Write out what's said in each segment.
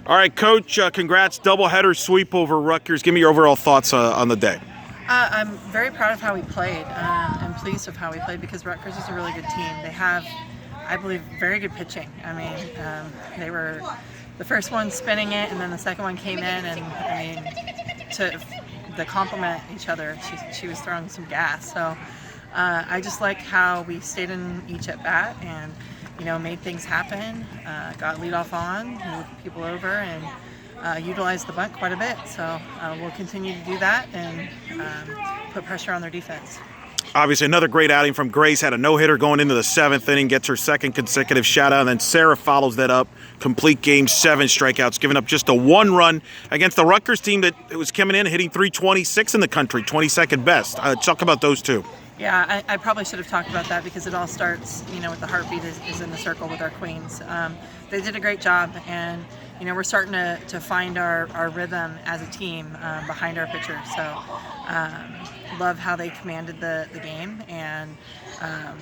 All right, Coach, congrats. Doubleheader sweep over Rutgers. Give me your overall thoughts on the day. I'm very proud of how we played and pleased with how we played because Rutgers is a really good team. They have, I believe, very good pitching. I mean, they were the first one spinning it, and then the second one came in, and I mean, to complement each other, she was throwing some gas. So I just like how we stayed in each at bat and made things happen. Got leadoff on, moved people over, and utilized the bunt quite a bit. So we'll continue to do that and put pressure on their defense. Obviously, another great outing from Grace. Had a no-hitter going into the seventh inning, gets her second consecutive shutout, and then Sarah follows that up. Complete game, 7 strikeouts, giving up just a 1 run against the Rutgers team that was coming in hitting .326 in the country, 22nd best. Talk about those two. Yeah, I probably should have talked about that because it all starts, with the heartbeat is in the circle with our queens. They did a great job, and we're starting to find our rhythm as a team behind our pitcher. So love how they commanded the game, and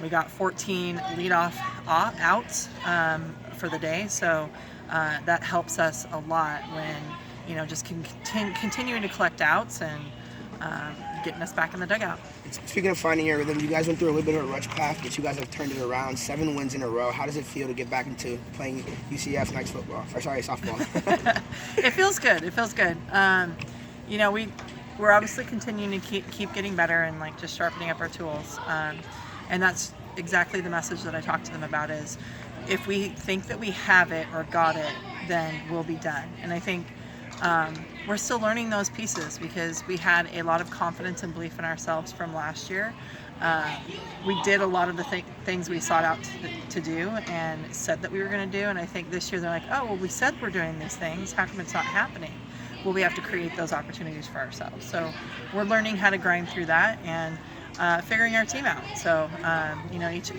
we got 14 leadoff outs for the day. So that helps us a lot when just continuing to collect outs and getting us back in the dugout. Speaking of finding your rhythm, you guys went through a little bit of a rush path, but you guys have turned it around. 7 wins in a row. How does it feel to get back into playing UCF next football? Or sorry, softball. It feels good. It feels good. We're obviously continuing to keep getting better and just sharpening up our tools. And that's exactly the message that I talk to them about is if we think that we have it or got it, then we'll be done. And I think we're still learning those pieces because we had a lot of confidence and belief in ourselves from last year. We did a lot of the things we sought out to do and said that we were going to do, and I think this year they're like, oh, well, we said we're doing these things. How come it's not happening? Well, we have to create those opportunities for ourselves. So we're learning how to grind through that and figuring our team out. So,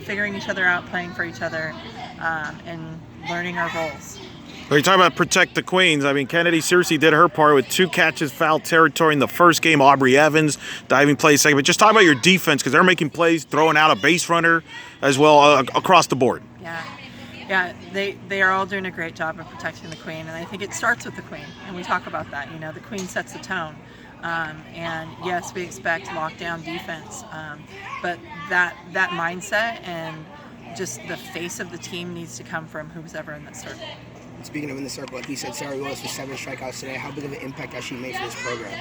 figuring each other out, playing for each other, and learning our roles. Well, you're talking about protect the queens. I mean, Kennedy Searcy did her part with 2 catches, foul territory in the first game. Aubrey Evans diving play second. But just talk about your defense because they're making plays, throwing out a base runner as well across the board. Yeah, they are all doing a great job of protecting the queen, and I think it starts with the queen, and we talk about that. The queen sets the tone, and yes, we expect lockdown defense, but that mindset and just the face of the team needs to come from who's ever in that circle. Speaking of in the circle, like you said, Sarah Willis with 7 strikeouts today. How big of an impact has she made for this program?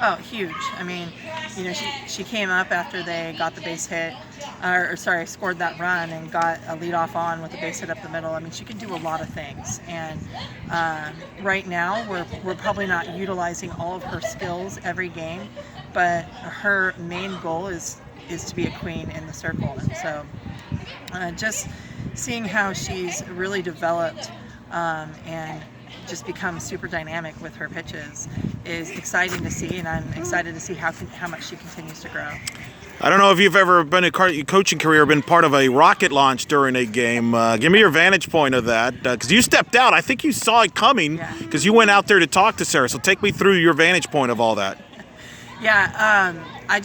Oh, huge. I mean, she came up after they got the base hit, scored that run and got a leadoff on with the base hit up the middle. I mean, she can do a lot of things. And right now, we're probably not utilizing all of her skills every game, but her main goal is to be a queen in the circle. And so just seeing how she's really developed and just become super dynamic with her pitches is exciting to see, and I'm excited to see how much she continues to grow. I don't know if you've ever been in a coaching career, been part of a rocket launch during a game. Give me your vantage point of that, because you stepped out. I think you saw it coming because you went out there to talk to Sarah. So take me through your vantage point of all that. Yeah, I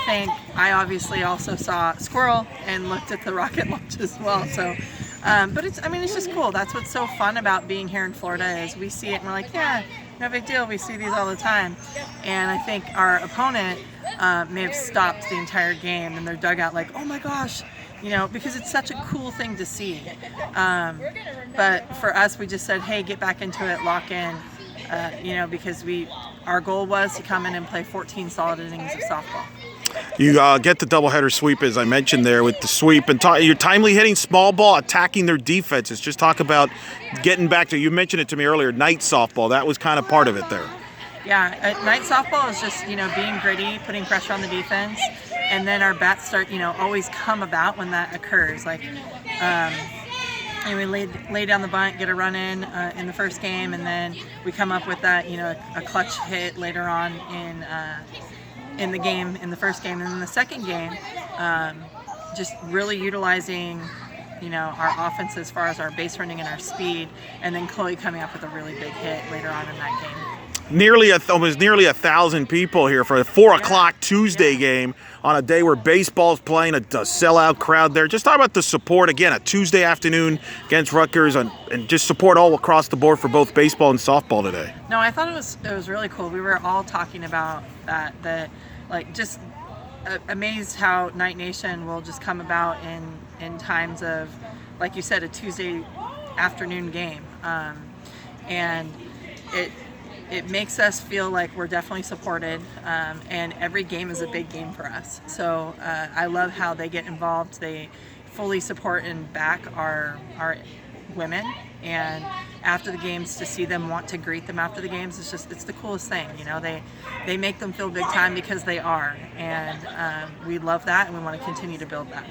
think I obviously also saw Squirrel and looked at the rocket launch as well. So. But it's just cool. That's what's so fun about being here in Florida is we see it and we're like, yeah, no big deal. We see these all the time. And I think our opponent may have stopped the entire game in their dugout like, oh my gosh, because it's such a cool thing to see. But for us, we just said, hey, get back into it, lock in, because our goal was to come in and play 14 solid innings of softball. You get the doubleheader sweep, as I mentioned there, with the sweep. And you're timely hitting small ball, attacking their defenses. Just talk about getting back to, you mentioned it to me earlier, night softball. That was kind of part of it there. Yeah, night softball is just, being gritty, putting pressure on the defense. And then our bats start, always come about when that occurs. Like, we lay down the bunt, get a run in the first game, and then we come up with that, a clutch hit later on in the game, in the first game. And in the second game, just really utilizing, our offense as far as our base running and our speed, and then Chloe coming up with a really big hit later on in that game. almost nearly 1,000 people here for a 4:00 Tuesday game on a day where baseball's playing, a sellout crowd there. Just talk about the support again, a Tuesday afternoon against Rutgers, and just support all across the board for both baseball and softball today. No, I thought it was really cool. We were all talking about that like just amazed how Night Nation will just come about in times of, like you said, a Tuesday afternoon game, and it makes us feel like we're definitely supported, and every game is a big game for us. So I love how they get involved. They fully support and back our women, and after the games, to see them want to greet them after the games, it's the coolest thing. You know, they make them feel big time because they are, and we love that, and we want to continue to build that.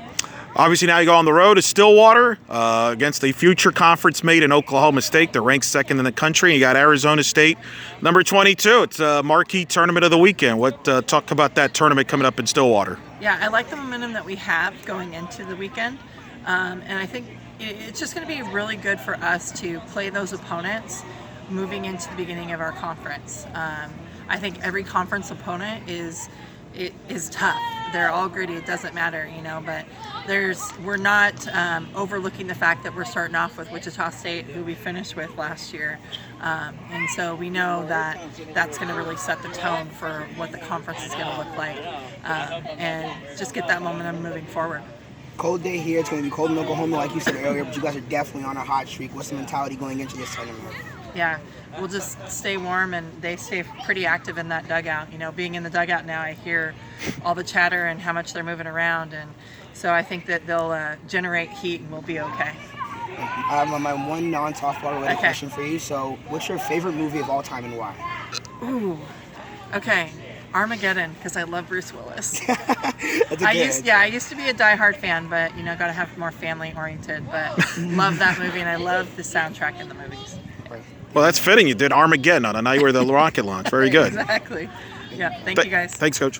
Obviously, now you go on the road to Stillwater against a future conference mate in Oklahoma State. They're ranked second in the country. You got Arizona State, number 22. It's a marquee tournament of the weekend. Talk about that tournament coming up in Stillwater. Yeah, I like the momentum that we have going into the weekend, and I think it's just going to be really good for us to play those opponents moving into the beginning of our conference. I think every conference opponent is tough. They're all gritty. It doesn't matter, you know. But we're not overlooking the fact that we're starting off with Wichita State, who we finished with last year, and so we know that that's going to really set the tone for what the conference is going to look like, and just get that momentum moving forward. Cold day here. It's going to be cold in Oklahoma, like you said earlier, but you guys are definitely on a hot streak. What's the mentality going into this tournament? Yeah, we'll just stay warm, and they stay pretty active in that dugout. You know, being in the dugout now, I hear all the chatter and how much they're moving around, and so I think that they'll generate heat and we'll be okay. I have my one non-softball related question for you. So, what's your favorite movie of all time and why? Ooh, okay. Armageddon, because I love Bruce Willis. I used to be a diehard fan, but you know, got to have more family oriented. But love that movie, and I love the soundtrack in the movies. Well, that's fitting. You did Armageddon on a night where the rocket launched. Very good. Exactly. Yeah. Thank you guys. Thanks, Coach.